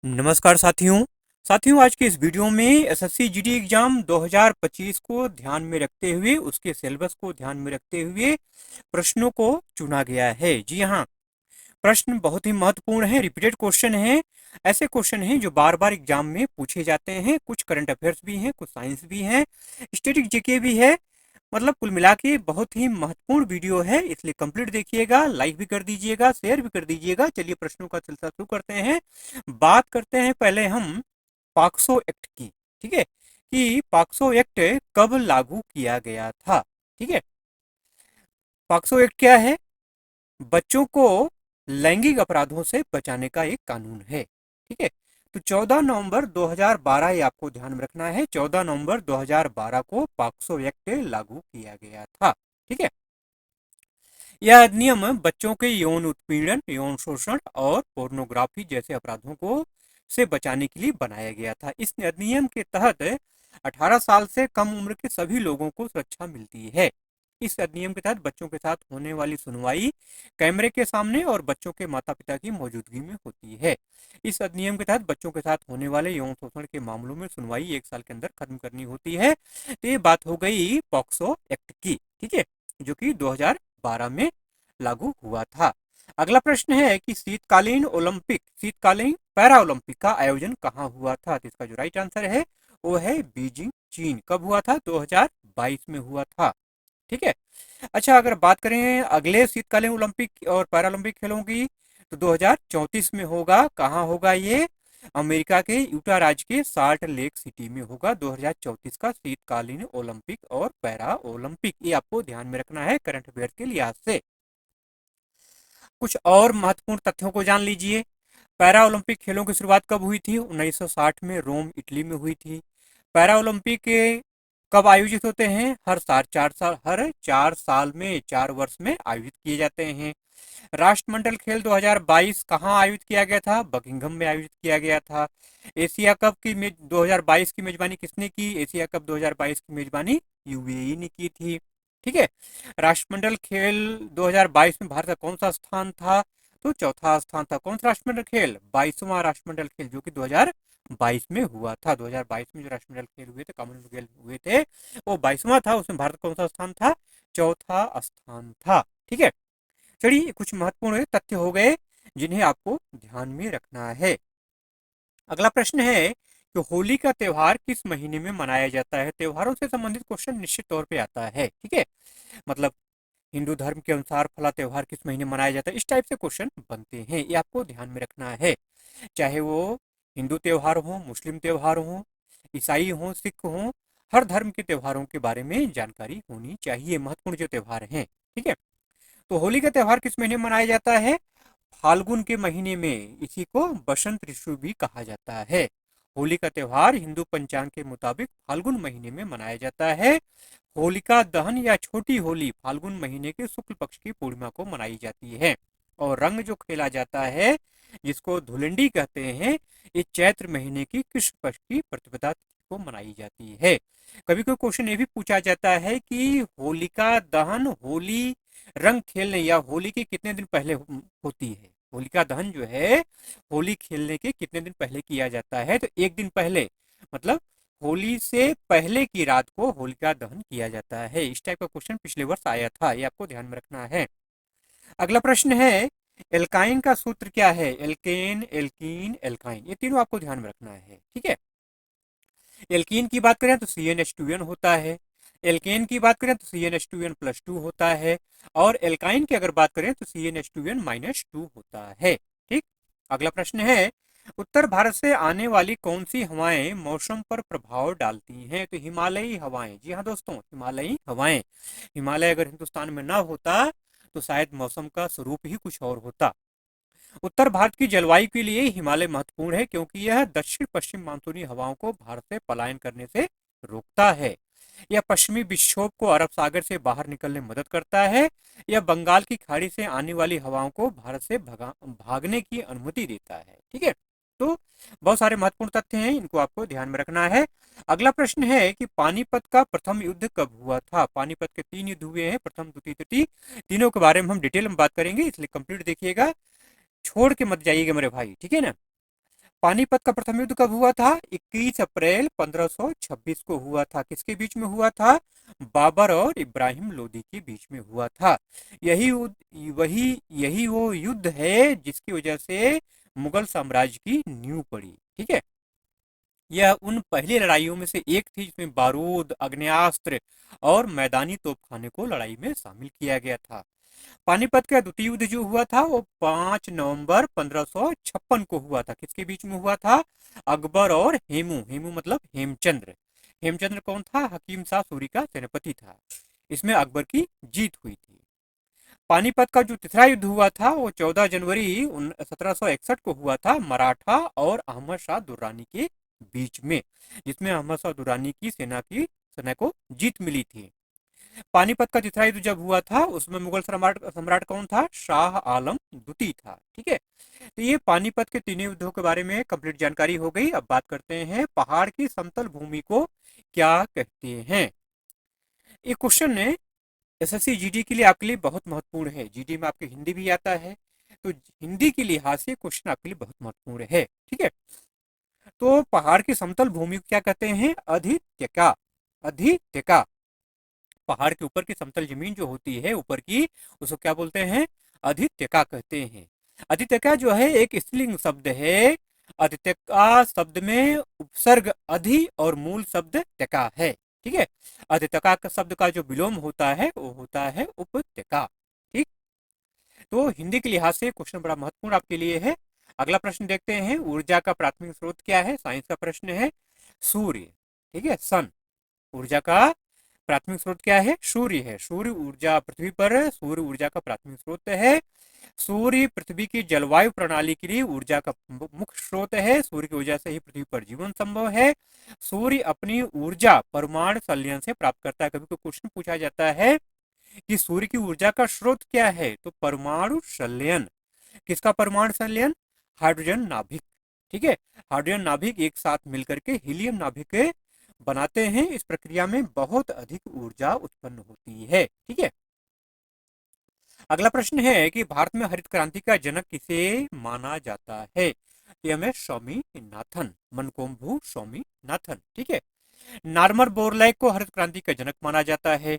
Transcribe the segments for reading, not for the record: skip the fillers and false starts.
नमस्कार साथियों आज के इस वीडियो में एसएससी जीडी एग्जाम 2025 को ध्यान में रखते हुए उसके सिलेबस को ध्यान में रखते हुए प्रश्नों को चुना गया है। जी हाँ, प्रश्न बहुत ही महत्वपूर्ण है, रिपीटेड क्वेश्चन है। ऐसे क्वेश्चन हैं जो बार बार एग्जाम में पूछे जाते हैं। कुछ करंट अफेयर्स भी हैं, कुछ साइंस भी हैं, स्टैटिक जीके भी है। मतलब कुल मिला के बहुत ही महत्वपूर्ण वीडियो है, इसलिए कंप्लीट देखिएगा, लाइक भी कर दीजिएगा, शेयर भी कर दीजिएगा। चलिए प्रश्नों का सिलसिला शुरू करते हैं। बात करते हैं पहले हम पॉक्सो एक्ट की। ठीक है, कि पॉक्सो एक्ट कब लागू किया गया था। ठीक है, पॉक्सो एक्ट क्या है? बच्चों को लैंगिक अपराधों से बचाने का एक कानून है। ठीक है, तो 14 नवंबर 2012 ये आपको ध्यान में रखना है। 14 नवंबर 2012 को पॉक्सो एक्ट लागू किया गया था। ठीक है, यह अधिनियम बच्चों के यौन उत्पीड़न, यौन शोषण और पोर्नोग्राफी जैसे अपराधों को से बचाने के लिए बनाया गया था। इस अधिनियम के तहत 18 साल से कम उम्र के सभी लोगों को सुरक्षा मिलती है। इस अधिनियम के तहत बच्चों के साथ होने वाली सुनवाई कैमरे के सामने और बच्चों के माता पिता की मौजूदगी में होती है। इस अधिनियम के तहत बच्चों के साथ होने वाले यौन शोषण के मामलों में सुनवाई 1 साल के अंदर खत्म करनी होती है। तो ये बात हो गई पॉक्सो एक्ट की। ठीक है, जो कि 2012 में लागू हुआ था। अगला प्रश्न है कि शीतकालीन पैरा ओलंपिक का आयोजन कहाँ हुआ था। तो इसका जो राइट आंसर है वो है बीजिंग, चीन। कब हुआ था? 2022 में हुआ था। ठीक है, अच्छा अगर बात करें अगले शीतकालीन ओलंपिक और पैरा ओलंपिक खेलों की, तो 2034 में होगा। कहाँ होगा ये? अमेरिका के यूटा राज्य के साल्ट लेक सिटी में होगा 2034 का शीतकालीन ओलंपिक और पैरा ओलंपिक। ये आपको ध्यान में रखना है करंट अफेयर के लिहाज से। कुछ और महत्वपूर्ण तथ्यों को जान लीजिए। पैरा ओलंपिक खेलों की शुरुआत कब हुई थी? 1960 में रोम, इटली में हुई थी। पैरा ओलंपिक कब आयोजित होते हैं? हर 4 साल में, 4 वर्ष में आयोजित किए जाते हैं। राष्ट्रमंडल खेल 2022 कहाँ आयोजित किया गया था? बकिंघम में आयोजित किया गया था। एशिया कप की 2022 की मेजबानी किसने की? एशिया कप 2022 की मेजबानी यूएई ने की थी। ठीक है, राष्ट्रमंडल खेल 2022 में भारत का कौन सा स्थान था? तो चौथा स्थान था। कौन सा राष्ट्रमंडल खेल? 22वां राष्ट्रमंडल खेल, जो कि 2022 में हुआ था। 2022 में जो राष्ट्रमंडल खेल हुए थे, कॉमनवेल्थ खेल हुए थे, वो 22वां था। उसमें भारत का कौन सा स्थान था? चौथा स्थान था। ठीक है, चलिए कुछ महत्वपूर्ण तथ्य हो गए जिन्हें आपको ध्यान में रखना है। अगला प्रश्न है कि होली का त्योहार किस महीने में मनाया जाता है। त्योहारों से संबंधित क्वेश्चन निश्चित तौर पे आता है। ठीक है, मतलब हिंदू धर्म के अनुसार फला त्योहार किस महीने मनाया जाता है, इस टाइप से क्वेश्चन बनते हैं। ये आपको ध्यान में रखना है। चाहे वो हिंदू त्योहार हो, मुस्लिम त्योहार हो, ईसाई हो, सिख हो, हर धर्म के त्योहारों के बारे में जानकारी होनी चाहिए, महत्वपूर्ण जो त्योहार हैं। ठीक है, तो होली का त्योहार किस महीने में मनाया जाता है? फाल्गुन के महीने में। इसी को बसंत ऋतु भी कहा जाता है। होली का त्योहार हिंदू पंचांग के मुताबिक फाल्गुन महीने में मनाया जाता है। होलिका दहन या छोटी होली फाल्गुन महीने के शुक्ल पक्ष की पूर्णिमा को मनाई जाती है। और रंग जो खेला जाता है, जिसको धुलंडी कहते हैं, ये चैत्र महीने की कृष्ण पक्ष की प्रतिपदा तिथि को मनाई जाती है। कभी कोई क्वेश्चन ये भी पूछा जाता है कि होलिका दहन, होली रंग खेलने या होली के कितने दिन पहले होती है। होलिका दहन जो है होली खेलने के कितने दिन पहले किया जाता है? तो 1 दिन पहले, मतलब होली से पहले की रात को होलिका दहन किया जाता है। इस टाइप का क्वेश्चन पिछले वर्ष आया था, ये आपको ध्यान में रखना है। अगला प्रश्न है एल्काइन का सूत्र क्या है? एल्केन, एल्कीन, एल्काइन, ये तीनों आपको ध्यान में रखना है। ठीक है, एल्कीन की बात करें तो CnH2n होता है। एल्केन की बात करें तो CnH2n+2 होता है। और एल्काइन की अगर बात करें तो CnH2n-2 होता है। ठीक, अगला प्रश्न है उत्तर भारत से आने वाली कौन सी हवाएं मौसम पर प्रभाव डालती हैं? तो हिमालयी हवाएं। जी हाँ दोस्तों, हिमालयी हवाएं। हिमालय अगर हिंदुस्तान में ना होता तो शायद मौसम का स्वरूप ही कुछ और होता। उत्तर भारत की जलवायु के लिए हिमालय महत्वपूर्ण है, क्योंकि यह दक्षिण पश्चिम मानसूनी हवाओं को भारत से पलायन करने से रोकता है। यह पश्चिमी विक्षोभ को अरब सागर से बाहर निकलने में मदद करता है। यह बंगाल की खाड़ी से आने वाली हवाओं को भारत से भागने की अनुमति देता है। ठीक है, तो बहुत सारे महत्वपूर्ण तथ्य हैं, इनको आपको ध्यान में रखना है। अगला प्रश्न है कि पानीपत का प्रथम युद्ध कब हुआ था? पानीपत के 3 युद्ध हुए हैं, प्रथम, द्वितीय, तृतीय। तीनों के बारे में हम डिटेल में बात करेंगे, इसलिए कंप्लीट देखिएगा, छोड़ के मत जाइएगा मेरे भाई। ठीक है ना। पानीपत का प्रथम युद्ध कब हुआ था? 21 अप्रैल 1526 को हुआ था। किसके बीच में हुआ था? बाबर और इब्राहिम लोदी के बीच में हुआ था। यही वो युद्ध है जिसकी वजह से मुगल साम्राज्य की नींव पड़ी। ठीक है, यह उन पहली लड़ाइयों में से एक थी जिसमें बारूद, आग्नेयास्त्र और मैदानी तोपखाने को लड़ाई में शामिल किया गया था। पानीपत का द्वितीय युद्ध जो हुआ था वो 5 नवंबर 1556 को हुआ था। किसके बीच में हुआ था? अकबर और हेमू। हेमू मतलब हेमचंद्र। हेमचंद्र कौन था? हकीम शाह सूरी का सेनापति था। इसमें अकबर की जीत हुई थी। पानीपत का जो तीसरा युद्ध हुआ था वो 14 जनवरी 1761 को हुआ था, मराठा और अहमद शाह दुर्रानी के बीच में, जिसमें अहमद शाह दुर्रानी की सेना को जीत मिली थी। पानीपत का तीसरा युद्ध जब हुआ था उसमें मुगल सम्राट सम्राट कौन था? शाह आलम द्वितीय था। ठीक है, तो ये पानीपत के तीनों युद्धों के बारे में कंप्लीट जानकारी हो गई। अब बात करते हैं पहाड़ की समतल भूमि को क्या कहते हैं। ये क्वेश्चन है एसएससी जीडी के लिए आपके लिए बहुत महत्वपूर्ण है। जीडी में आपके हिंदी भी आता है, तो हिंदी के लिहाज से क्वेश्चन आपके लिए बहुत महत्वपूर्ण है। ठीक है, तो पहाड़ की समतल भूमि को क्या कहते हैं? अधित्यका। अधित्यका, पहाड़ के ऊपर की समतल जमीन जो होती है ऊपर की, उसको क्या बोलते हैं? अधित्यका कहते हैं। अधित्यका जो है एक स्त्रीलिंग शब्द है। अधित्यका शब्द में उपसर्ग अधि और मूल शब्द त्यका है। ठीक है, अधित्यका का शब्द का जो विलोम होता है वो होता है उपत्यका। ठीक, तो हिंदी के लिहाज से क्वेश्चन बड़ा महत्वपूर्ण आपके लिए है। अगला प्रश्न देखते हैं, ऊर्जा का प्राथमिक स्रोत क्या है? साइंस का प्रश्न है। सूर्य। ठीक है, सन। ऊर्जा का प्राथमिक स्रोत क्या है? सूर्य है। सूर्य ऊर्जा पृथ्वी पर सूर्य ऊर्जा का प्राथमिक स्रोत है। सूर्य पृथ्वी की जलवायु प्रणाली के लिए ऊर्जा का मुख्य स्रोत है। सूर्य की वजह से ही पृथ्वी पर जीवन संभव है। सूर्य अपनी ऊर्जा परमाणु संलयन से प्राप्त करता है। कभी कोई क्वेश्चन पूछा जाता है कि सूर्य की ऊर्जा का स्रोत क्या है, तो परमाणु संलयन। किसका परमाणु संलयन? हाइड्रोजन नाभिक। ठीक है, हाइड्रोजन नाभिक एक साथ मिलकर के हीलियम नाभिक बनाते हैं। इस प्रक्रिया में बहुत अधिक ऊर्जा उत्पन्न होती है। ठीक है, अगला प्रश्न है कि भारत में हरित क्रांति का जनक किसे माना जाता है? तो हमें स्वामीनाथन, मनकोम्बू स्वामीनाथन। ठीक है, नॉर्मन बोरलैग को हरित क्रांति का जनक माना जाता है।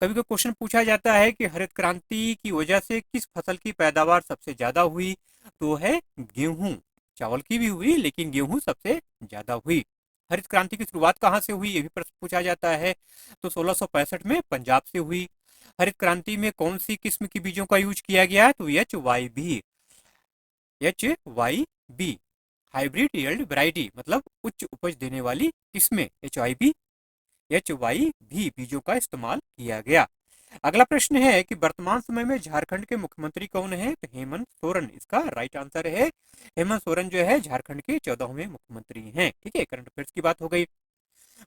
कभी कोई क्वेश्चन पूछा जाता है कि हरित क्रांति की वजह से किस फसल की पैदावार सबसे ज्यादा हुई, तो है गेहूं। चावल की भी हुई लेकिन गेहूं सबसे ज्यादा हुई। हरित क्रांति की शुरुआत कहाँ से हुई, ये भी प्रश्न पूछा जाता है। तो 1665 में पंजाब से हुई। हरित क्रांति में कौन सी किस्म की बीजों का यूज किया गया? तो HYB। HYB hybrid yield variety, मतलब उच्च उपज देने वाली किस्में, HYB बीजों का इस्तेमाल किया गया। अगला प्रश्न है कि वर्तमान समय में झारखंड के मुख्यमंत्री कौन है? तो हेमंत सोरेन इसका राइट आंसर है। हेमंत सोरेन जो है झारखंड के 14वें मुख्यमंत्री हैं। ठीक है, करंट अफेयर्स की बात हो गई।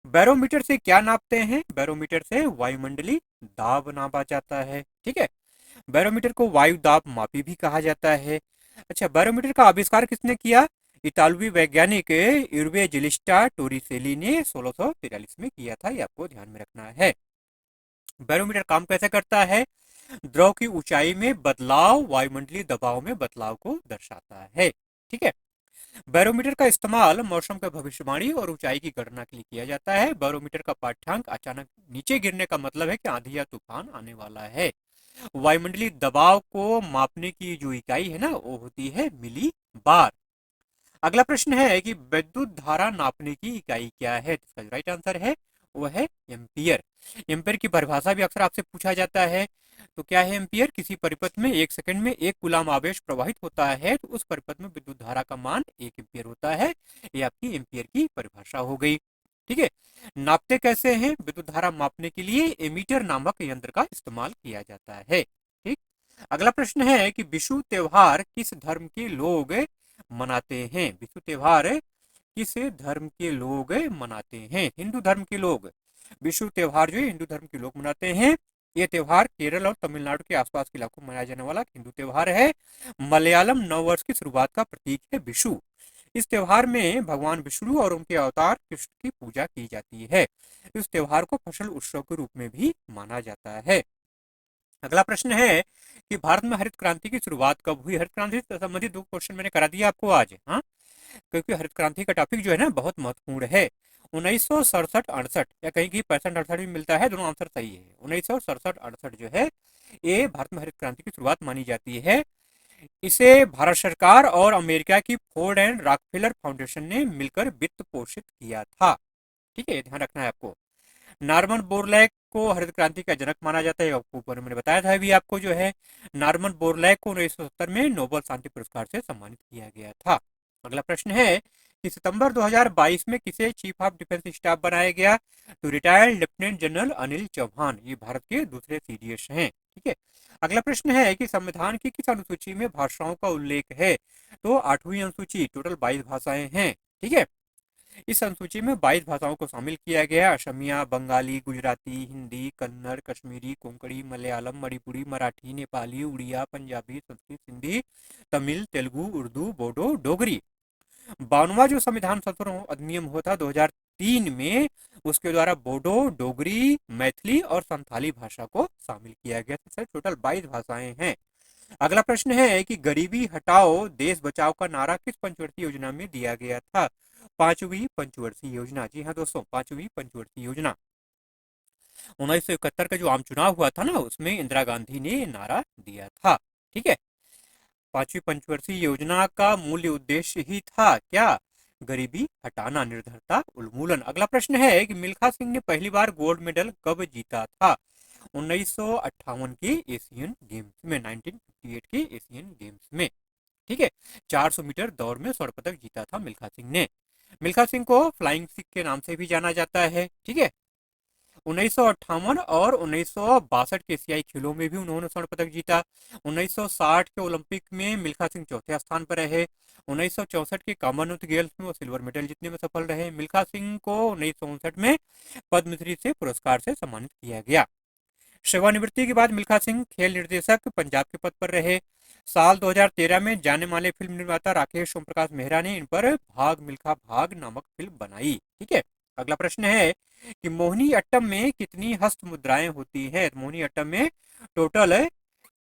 बैरोमीटर से क्या नापते हैं? बैरोमीटर से वायुमंडलीय दाब नापा जाता है। ठीक है, बैरोमीटर को वायु दाब मापी भी कहा जाता है। अच्छा, बैरोमीटर का आविष्कार किसने किया? इतालवी वैज्ञानिक इर्वे जिलिस्टा टोरिसेली ने 1643 में किया था। ये आपको ध्यान में रखना है। बैरोमीटर काम कैसे करता है? द्रव की ऊंचाई में बदलाव वायुमंडलीय दबाव में बदलाव को दर्शाता है। ठीक है, बैरोमीटर का इस्तेमाल मौसम की भविष्यवाणी और ऊंचाई की गणना के लिए किया जाता है। बैरोमीटर का पाठ्यांक अचानक नीचे गिरने का मतलब है कि आंधी या तूफान आने वाला है। वायुमंडलीय दबाव को मापने की जो इकाई है ना वो होती है मिली बार। अगला प्रश्न है कि विद्युत धारा नापने की इकाई क्या है? इसका राइट आंसर है वो है एम्पियर। एम्पियर की परिभाषा भी अक्सर आपसे पूछा जाता है। तो क्या है एम्पियर? किसी परिपथ में 1 सेकंड में 1 कूलाम आवेश प्रवाहित होता है तो उस परिपथ में विद्युत धारा का मान 1 एम्पियर होता है। ये आपकी एम्पियर की परिभाषा हो गई। ठीक है, नापते कैसे हैं? विद्युत धारा मापने के लिए एमीटर नामक यंत्र का इस्तेमाल किया जाता है। ठीक, अगला प्रश्न है कि विषु त्योहार किस धर्म के लोग मनाते हैं? विषु त्योहार किस धर्म के लोग मनाते हैं? हिंदू धर्म के लोग विषु त्योहार जो है हिंदू धर्म के लोग मनाते हैं। ये त्योहार केरल और तमिलनाडु के आसपास के इलाकों में मनाया जाने वाला हिंदू त्योहार है। मलयालम नववर्ष की शुरुआत का प्रतीक है विषु। इस त्योहार में भगवान विष्णु और उनके अवतार कृष्ण की पूजा की जाती है। इस त्योहार को फसल उत्सव के रूप में भी माना जाता है। अगला प्रश्न है कि भारत में हरित क्रांति की शुरुआत कब हुई? हरित क्रांति से संबंधित 2 क्वेश्चन मैंने करा दिया आपको आज। हाँ, क्योंकि हरित क्रांति का टॉपिक जो है ना बहुत महत्वपूर्ण है। 1967-68 या कहीं कहीं 65-68 भी मिलता है, दोनों आंसर सही है। 1967-68 जो है ये भारत में हरित क्रांति की शुरुआत मानी जाती है। इसे भारत सरकार और अमेरिका की फोर्ड एंड रॉकफेलर फाउंडेशन ने मिलकर वित्त पोषित किया था। ठीक है, ध्यान रखना है आपको। नॉर्मन बोरलैग को हरित क्रांति का जनक माना जाता है, आपको ऊपर मैंने बताया था अभी आपको जो है। नॉर्मन बोरलैग को 1970 में नोबेल शांति पुरस्कार से सम्मानित किया गया था। अगला प्रश्न है कि सितंबर 2022 में किसे चीफ ऑफ डिफेंस स्टाफ बनाया गया? तो retired lieutenant general Anil Chauhan, ये भारत के दूसरे सीडीएस हैं। ठीक है। अगला प्रश्न है कि संविधान की किस अनुसूची में भाषाओं का उल्लेख है? तो 8वीं अनुसूची, टोटल 22 भाषाएं हैं। ठीक है। इस अनुसूची में 22 भाषाओं को शामिल किया गया। असमिया, बंगाली, गुजराती, हिंदी, कन्नड़, कश्मीरी, कोंकणी, मलयालम, मणिपुरी, मराठी, नेपाली, उड़िया, पंजाबी, संस्कृत, हिंदी, तमिल, तेलुगु, उर्दू, बोडो, डोगरी। 52वां जो संविधान संशोधन अधिनियम हुआ था 2003 में, उसके द्वारा बोडो, डोगरी, मैथिली और संथाली भाषा को शामिल किया गया था। टोटल 22 भाषाएं हैं। अगला प्रश्न है कि गरीबी हटाओ देश बचाओ का नारा किस पंचवर्षीय योजना में दिया गया था? 5वीं पंचवर्षीय योजना। जी हाँ दोस्तों, 5वीं पंचवर्षीय योजना। 1971 का जो आम चुनाव हुआ था ना, उसमें इंदिरा गांधी ने नारा दिया था। ठीक है। 5वीं पंचवर्षीय योजना का मूल उद्देश्य ही था क्या? गरीबी हटाना, निर्धनता उन्मूलन। अगला प्रश्न है कि मिल्खा सिंह ने पहली बार गोल्ड मेडल कब जीता था? 1958 के एशियन गेम्स में, 1958 के एशियन गेम्स में। ठीक है। 400 मीटर दौड़ में स्वर्ण पदक जीता था मिल्खा सिंह ने। मिल्खा सिंह को फ्लाइंग सिख के नाम से भी जाना जाता है। ठीक है। 1958 और 1962 के एशियाई खेलों में भी उन्होंने स्वर्ण पदक जीता। 1960 के ओलंपिक में मिल्खा सिंह चौथे स्थान पर रहे। 1964 के कॉमनवेल्थ गेम्स में वो सिल्वर मेडल जीतने में सफल रहे। मिल्खा सिंह को 1964 में पद्मश्री से पुरस्कार से सम्मानित किया गया। सेवानिवृत्ति के बाद मिल्खा सिंह खेल निर्देशक पंजाब के पद पर रहे। साल 2013 में जाने माने फिल्म निर्माता राकेश ओम प्रकाश मेहरा ने इन पर भाग मिल्खा भाग नामक फिल्म बनाई। ठीक है। अगला प्रश्न है कि मोहिनी अट्टम में कितनी हस्त मुद्राएं होती हैं? मोहिनी अट्टम में टोटल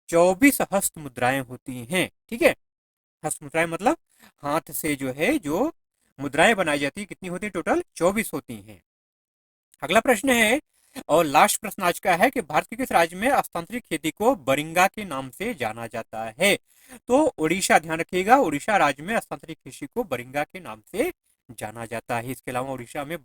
24 हस्त मुद्राएं होती हैं। ठीक है। हस्त मुद्राएं मतलब हाथ से जो है जो मुद्राएं बनाई जाती है, कितनी होती है? टोटल 24 होती हैं। अगला प्रश्न है और लास्ट प्रश्न आज का है कि भारत के किस राज्य में स्थानांतरित खेती को बरिंगा के नाम से जाना जाता है? तो उड़ीसा, ध्यान रखिएगा, उड़ीसा राज्य में स्थानांतरित कृषि को बरिंगा के नाम से जाना जाता है। इसके अलावा उड़ीसा में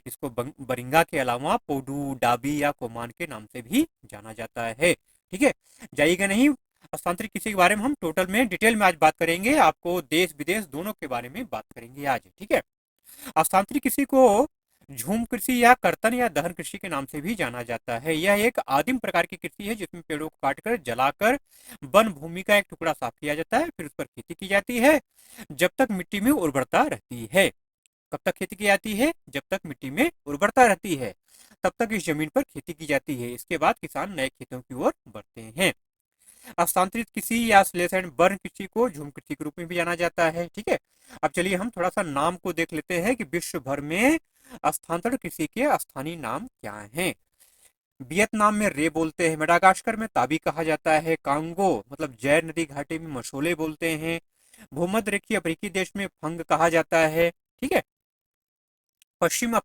इसको बरिंगा के अलावा पोडू, डाबी या कोमान के नाम से भी जाना जाता है। ठीक है। जाइएगा नहीं, स्थानांतरित कृषि के बारे में हम टोटल में डिटेल में आज बात करेंगे। आपको देश विदेश दोनों के बारे में बात करेंगे आज। ठीक है। स्थानांतरित कृषि को झूम कृषि या कर्तन या दहन कृषि के नाम से भी जाना जाता है। यह एक आदिम प्रकार की कृषि है जिसमें पेड़ों को काटकर जलाकर वन भूमि का एक टुकड़ा साफ किया जाता है, फिर उस पर खेती की जाती है जब तक मिट्टी में उर्वरता रहती है। कब तक खेती की जाती है? जब तक मिट्टी में उर्वरता रहती है तब तक इस जमीन पर खेती की जाती है। इसके बाद किसान नए खेतों की ओर बढ़ते हैं। स्थानांतरित कृषि या स्लेश एंड बर्न कृषि को झूम कृषि के रूप में भी जाना जाता है। ठीक है। अब चलिए हम थोड़ा सा नाम को देख लेते हैं कि विश्व भर में स्थानांतरण कृषि के स्थानीय नाम क्या हैं। वियतनाम में रे बोलते हैं, मेडागास्कर में ताबी कहा जाता है, कांगो मतलब जैर नदी घाटी में मशोले बोलते हैं, भूमध्य रेखीय अफ्रीकी देश में फंग कहा जाता है। ठीक है। पश्चिमी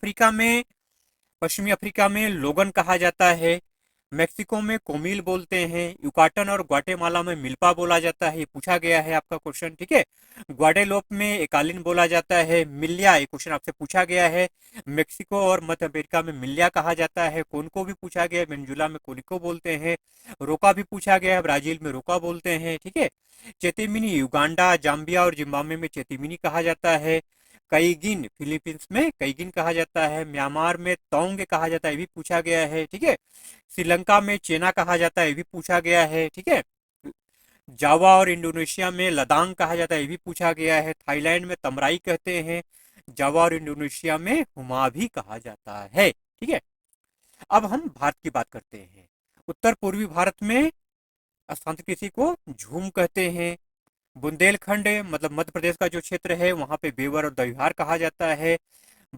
अफ्रीका में लोगन कहा जाता है। मेक्सिको में कोमिल बोलते हैं। युकाटन और ग्वाटेमाला में मिल्पा बोला जाता है। ये पूछा गया है आपका क्वेश्चन। ठीक है। ग्वाडेलोप में एकालिन बोला जाता है। मिल्या, ये क्वेश्चन आपसे पूछा गया है। मेक्सिको और मध्य अमेरिका में मिल्या कहा जाता है। कोनको भी पूछा गया है, वेनेजुला में कोनिको बोलते हैं। रोका भी पूछा गया है, ब्राजील में रोका बोलते हैं। ठीक है। चेतिमिनी युगांडा, जाम्बिया और जिम्बाब्वे में चेतिमिनी कहा जाता है। कईगिन फिलीपींस में कईगिन कहा जाता है। म्यांमार में तोंग कहा जाता है, ये भी पूछा गया है। ठीक है। श्रीलंका में चेना कहा जाता है, ये भी पूछा गया है। ठीक है। जावा और इंडोनेशिया में लदांग कहा जाता है, ये भी पूछा गया है। थाईलैंड में तमराई कहते हैं। जावा और इंडोनेशिया में हुमा भी कहा जाता है। ठीक है। अब हम भारत की बात करते हैं। उत्तर पूर्वी भारत में स्थानांतरित कृषि को झूम कहते हैं। बुंदेलखंड मतलब मध्य प्रदेश का जो क्षेत्र है वहां पे बेवर और दहिहार कहा जाता है।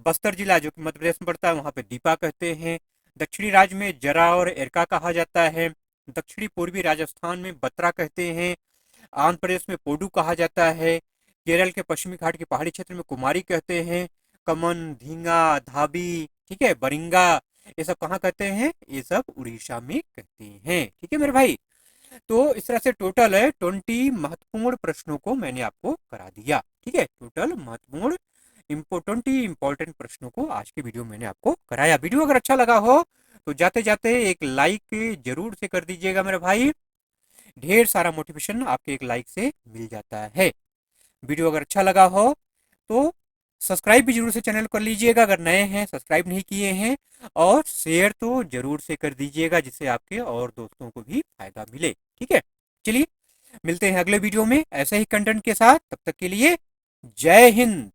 बस्तर जिला जो कि मध्य प्रदेश में पड़ता है वहां पे दीपा कहते हैं। दक्षिणी राज्य में जरा और एरका कहा जाता है। दक्षिणी पूर्वी राजस्थान में बत्रा कहते हैं। आंध्र प्रदेश में पोडू कहा जाता है। केरल के पश्चिमी घाट के पहाड़ी क्षेत्र में कुमारी कहते हैं। कमन, धींगा, धाबी, ठीक है, बरिंगा, ये सब कहाँ कहते हैं? ये सब उड़ीसा में कहते हैं। ठीक है मेरे भाई, तो इस तरह से टोटल है 20 महत्वपूर्ण प्रश्नों को मैंने आपको करा दिया। ठीक है, टोटल महत्वपूर्ण 20 इंपॉर्टेंट प्रश्नों को आज के वीडियो में मैंने आपको कराया। वीडियो अगर अच्छा लगा हो तो जाते जाते एक लाइक जरूर से कर दीजिएगा मेरे भाई, ढेर सारा मोटिवेशन आपके एक लाइक से मिल जाता है। वीडियो अगर अच्छा लगा हो तो सब्सक्राइब भी जरूर से चैनल कर लीजिएगा, अगर नए हैं सब्सक्राइब नहीं किए हैं, और शेयर तो जरूर से कर दीजिएगा जिससे आपके और दोस्तों को भी फायदा मिले। ठीक है, चलिए मिलते हैं अगले वीडियो में ऐसे ही कंटेंट के साथ, तब तक के लिए जय हिंद।